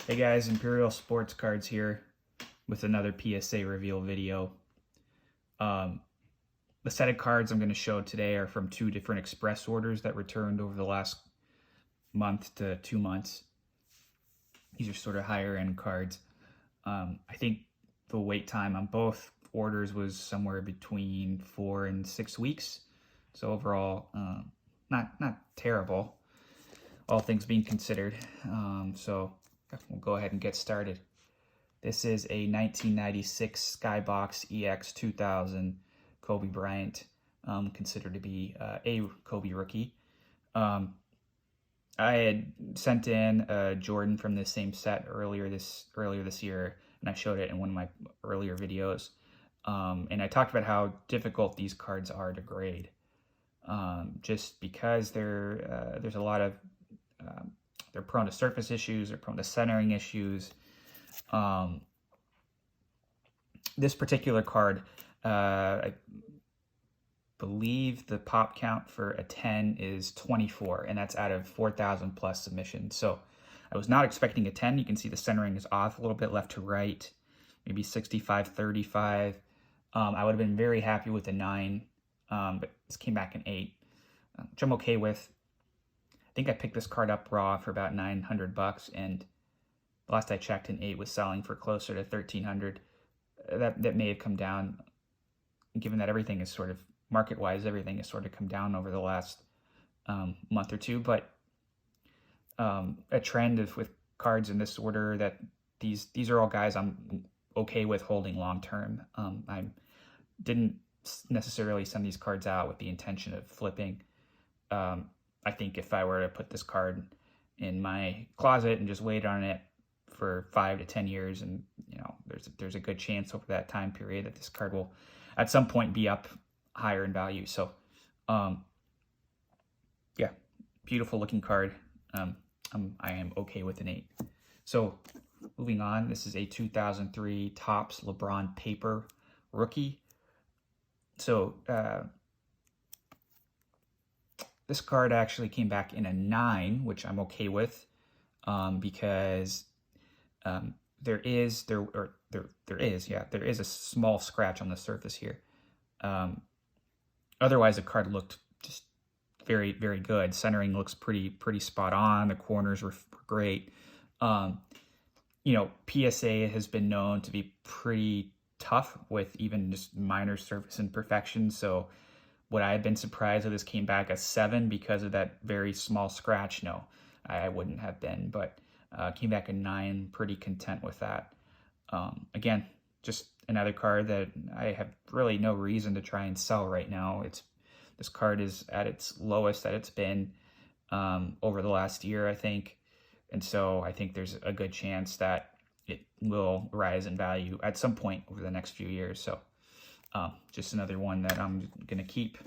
Hey guys, Imperial Sports Cards here with another PSA reveal video. The set of cards I'm going to show today are from two different express orders that returned over the last month to 2 months. These are sort of higher end cards. I think the wait time on both orders was somewhere between 4 and 6 weeks. So overall, not terrible, all things being considered. So we'll go ahead and get started. This is a 1996 Skybox EX 2000 Kobe Bryant, considered to be a Kobe rookie. I had sent in a Jordan from this same set earlier this year, and I showed it in one of my earlier videos. And I talked about how difficult these cards are to grade, just because there's a lot of they're prone to surface issues, they're prone to centering issues. This particular card, I believe the pop count for a 10 is 24, and that's out of 4,000 plus submissions. So I was not expecting a 10. You can see the centering is off a little bit left to right, maybe 65, 35. I would have been very happy with a 9, but this came back an 8, which I'm okay with. I think I picked this card up raw for about $900, and the last I checked, an 8 was selling for closer to $1,300. That may have come down, given that everything is sort of market-wise, everything has sort of come down over the last month or two. But a trend with cards in this order, that these are all guys I'm okay with holding long term. I didn't necessarily send these cards out with the intention of flipping. I think if I were to put this card in my closet and just wait on it for 5 to 10 years, and there's a good chance over that time period that this card will at some point be up higher in value. So yeah, beautiful looking card. I am okay with an 8. So moving on, this is a 2003 Topps Lebron paper rookie. So this card actually came back in a 9, which I'm okay with, because there is a small scratch on the surface here. Otherwise, the card looked just very, very good. Centering looks pretty spot on. The corners were great. PSA has been known to be pretty tough with even just minor surface imperfections. So would I have been surprised if this came back a 7 because of that very small scratch? No, I wouldn't have been, but came back a 9, pretty content with that. Again, just another card that I have really no reason to try and sell right now. This card is at its lowest that it's been over the last year, I think. And so I think there's a good chance that it will rise in value at some point over the next few years. So just another one that I'm going to keep.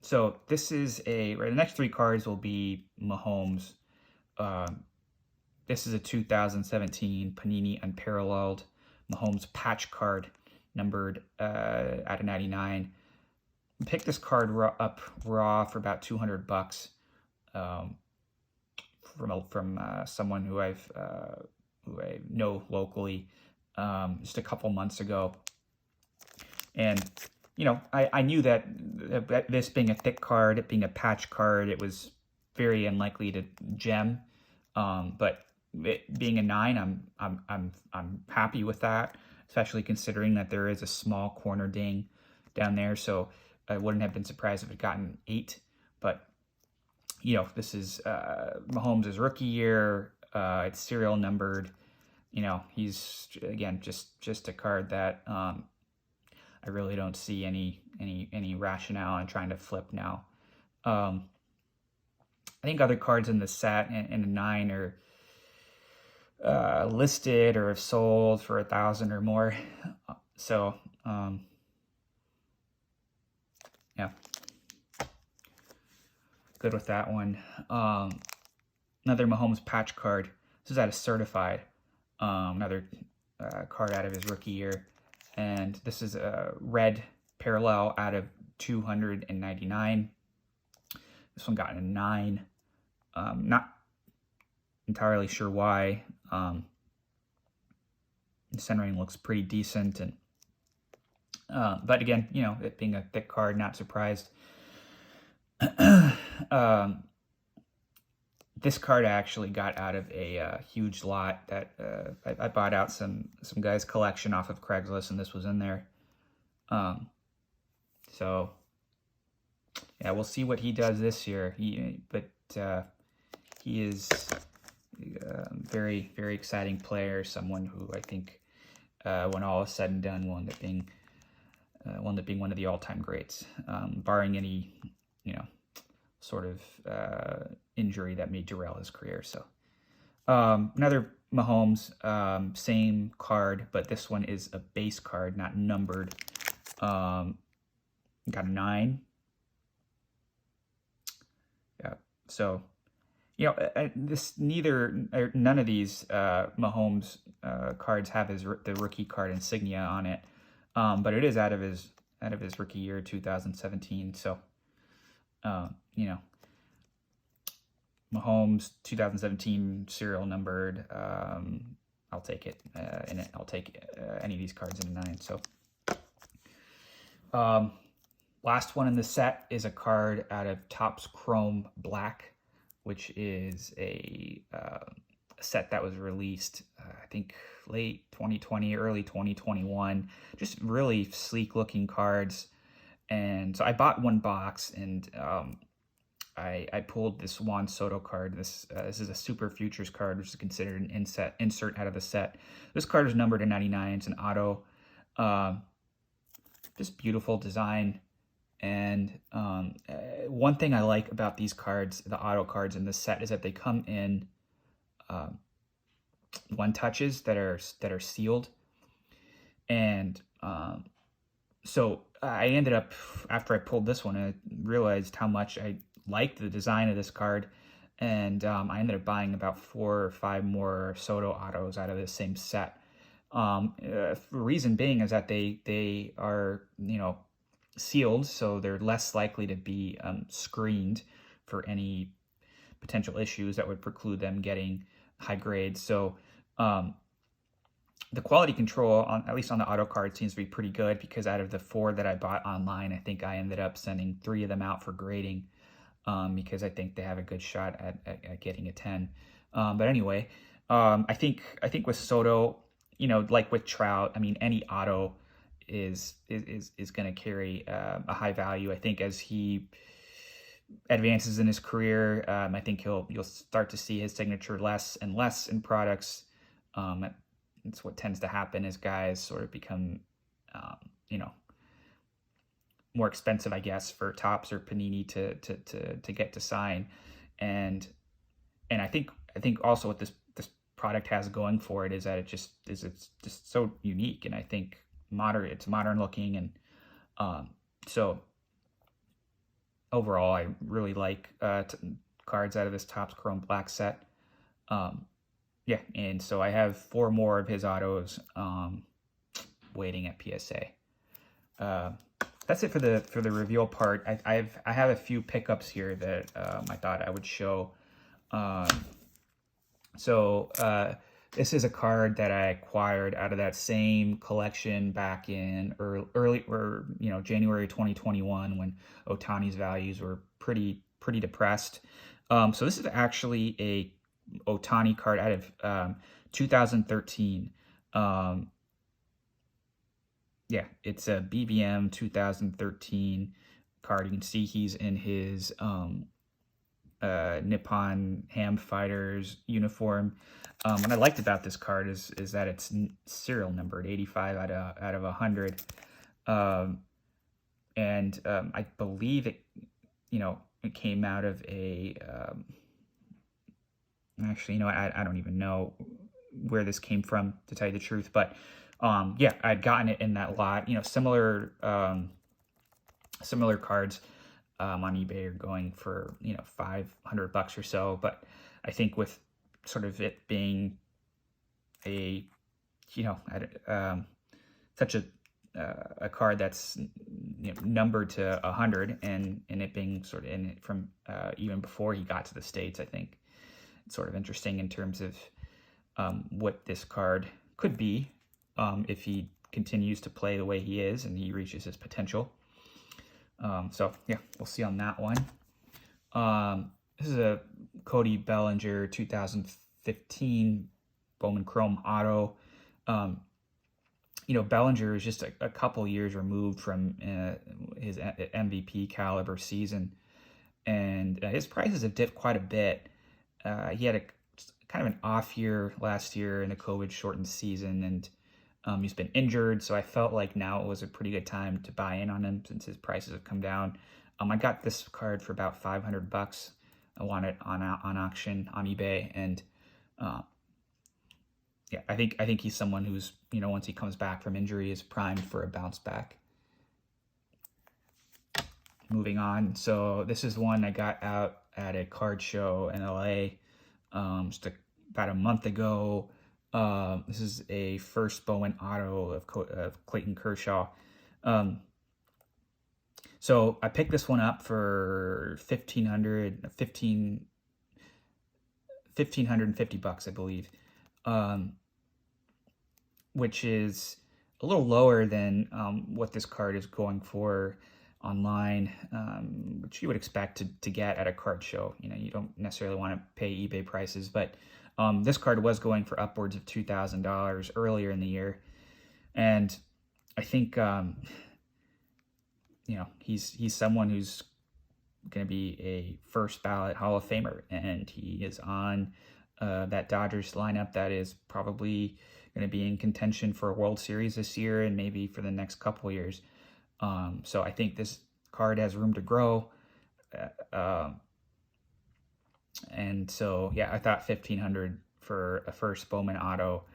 So this is the next 3 cards will be Mahomes. This is a 2017 Panini Unparalleled Mahomes patch card, numbered out of 99. Picked this card up raw for about $200 from someone who I know locally, just a couple months ago. And I knew that this being a thick card, it being a patch card, it was very unlikely to gem. But it being a 9, I'm happy with that, especially considering that there is a small corner ding down there. So I wouldn't have been surprised if it gotten 8. But this is Mahomes' rookie year. It's serial numbered. He's again just a card that I really don't see any rationale in trying to flip now. I think other cards in the set in a 9 are listed or have sold for 1,000 or more. So yeah, good with that one. Another Mahomes patch card. This is out of Certified. Another card out of his rookie year. And this is a red parallel out of 299. This one got a 9. Not entirely sure why. The centering looks pretty decent, and but again, you know, it being a thick card, not surprised. This card I actually got out of a huge lot that I bought out some guy's collection off of Craigslist, and this was in there. So yeah, we'll see what he does this year. He is a very, very exciting player. Someone who I think, when all is said and done, will end up being one of the all-time greats, barring any, you know, sort of injury that may derail his career. So another Mahomes, same card, but this one is a base card, not numbered. Got a 9. Yeah, so you know, none of these Mahomes cards have the rookie card insignia on it, but it is out of his rookie year 2017. So you know, Mahomes 2017 serial numbered. I'll take it, and I'll take any of these cards in a 9. So last one in the set is a card out of Topps Chrome Black, which is a set that was released, I think, late 2020, early 2021. Just really sleek looking cards. And so I bought one box, and I pulled this Juan Soto card. This is a Super Futures card, which is considered an insert out of the set. This card is numbered to 99. It's an auto. Just beautiful design. And one thing I like about these cards, the auto cards in this set, is that they come in one touches that are sealed. And so I ended up, after I pulled this one, I realized how much I liked the design of this card, and I ended up buying about 4 or 5 more Soto autos out of the same set. The reason being is that they are, you know, sealed, so they're less likely to be screened for any potential issues that would preclude them getting high grades. So the quality control, at least on the auto card, seems to be pretty good, because out of the 4 that I bought online, I think I ended up sending 3 of them out for grading, because I think they have a good shot at getting a 10. But anyway, I think with Soto, you know, like with Trout, I mean, any auto is going to carry a high value. I think as he advances in his career, I think you'll start to see his signature less and less in products. It's what tends to happen as guys sort of become, you know, more expensive, I guess, for Topps or Panini to get to sign. And I think also what this product has going for it is that it's just so unique, and I think it's modern looking, and so overall I really like cards out of this Topps Chrome Black set. Yeah, and so I have 4 more of his autos waiting at PSA. That's it for the reveal part. I have a few pickups here that I thought I would show. So this is a card that I acquired out of that same collection back in January 2021, when Ohtani's values were pretty depressed. So this is actually a Ohtani card out of 2013. Yeah, it's a BBM 2013 card. You can see he's in his Nippon Ham Fighters uniform. What I liked about this card is that it's serial numbered, 85 out of 100. And I believe it came out of a actually, I don't even know where this came from, to tell you the truth, but yeah, I'd gotten it in that lot. Similar cards on eBay are going for $500 or so, but I think with sort of it being a such a card that's numbered to 100, and it being sort of in it from even before he got to the States, I think sort of interesting in terms of what this card could be if he continues to play the way he is and he reaches his potential. So yeah, we'll see on that one. This is a Cody Bellinger 2015 Bowman Chrome Auto. You know, Bellinger is just a couple years removed from his MVP caliber season, and his prices have dipped quite a bit. He had a kind of an off year last year in a COVID shortened season, and he's been injured, so I felt like now it was a pretty good time to buy in on him since his prices have come down. I got this card for about $500. I want it on auction on eBay, and yeah, I think he's someone who's, you know, once he comes back from injury, is primed for a bounce back. Moving on, so this is one I got out at a card show in LA just about a month ago. This is a first Bowman Auto of Clayton Kershaw. So I picked this one up for $1,550, I believe, which is a little lower than what this card is going for online, which you would expect to get at a card show. You know, you don't necessarily want to pay eBay prices, but this card was going for upwards of $2,000 earlier in the year, and I think you know, he's someone who's going to be a first ballot Hall of Famer, and he is on that Dodgers lineup that is probably going to be in contention for a World Series this year and maybe for the next couple of years. So I think this card has room to grow. And so, yeah, I thought $1,500 for a first Bowman Auto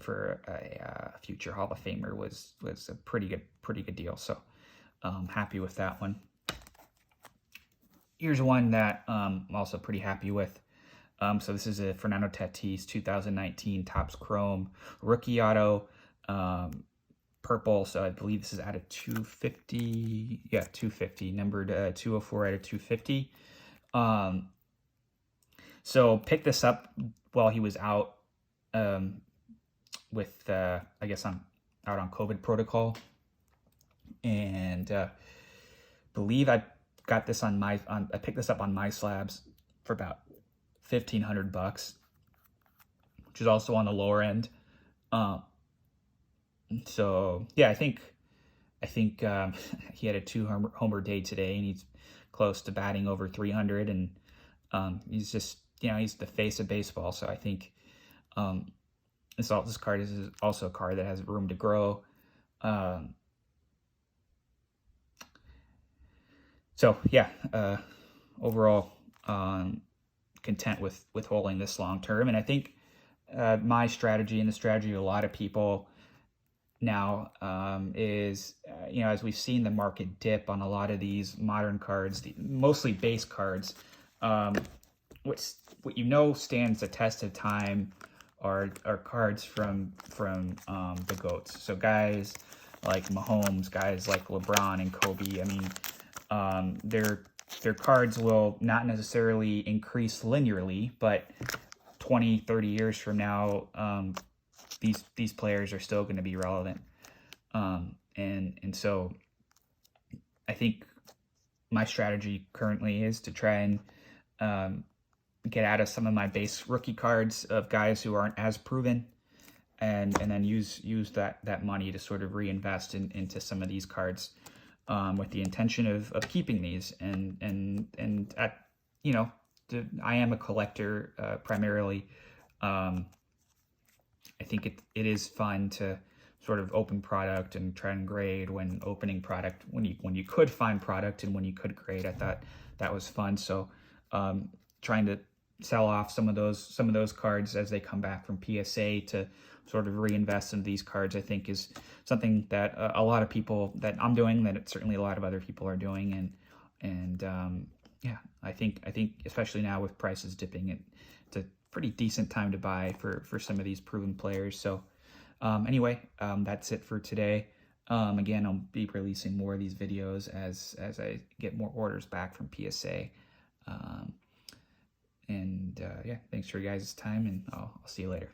for a future Hall of Famer was a pretty good deal. So happy with that one. Here's one that I'm also pretty happy with. So this is a Fernando Tatis 2019 Topps Chrome Rookie Auto, purple. So I believe this is out of 250. Yeah, 250, numbered 204 out of 250. So picked this up while he was out with, I guess out on COVID protocol. And believe I got this I picked this up on My Slabs for about $1,500, which is also on the lower end. So yeah, I think he had a 2-homer day today, and he's close to batting over 300, and he's just, you know, he's the face of baseball. So I think this card is also a card that has room to grow. So yeah, overall content with holding this long term, and I think my strategy and the strategy of a lot of people now is, you know, as we've seen the market dip on a lot of these modern cards, mostly base cards, what you know stands the test of time are cards from the GOATs. So guys like Mahomes, guys like Lebron and Kobe. I mean, their cards will not necessarily increase linearly, but 20, 30 years from now, these players are still going to be relevant. And so I think my strategy currently is to try and get out of some of my base rookie cards of guys who aren't as proven, and then use that money to sort of reinvest into some of these cards, with the intention of keeping these. And at, you know, I am a collector primarily. I think it is fun to sort of open product and try and grade when opening product, when you could find product and when you could grade. I thought that was fun. So trying to sell off some of those cards as they come back from PSA to sort of reinvest in these cards, I think is something that a lot of people, that I'm doing, that certainly a lot of other people are doing. And yeah, I think especially now with prices dipping, it's a pretty decent time to buy for some of these proven players. So anyway, that's it for today. Again, I'll be releasing more of these videos as I get more orders back from PSA. And yeah, thanks for your guys' time, and I'll see you later.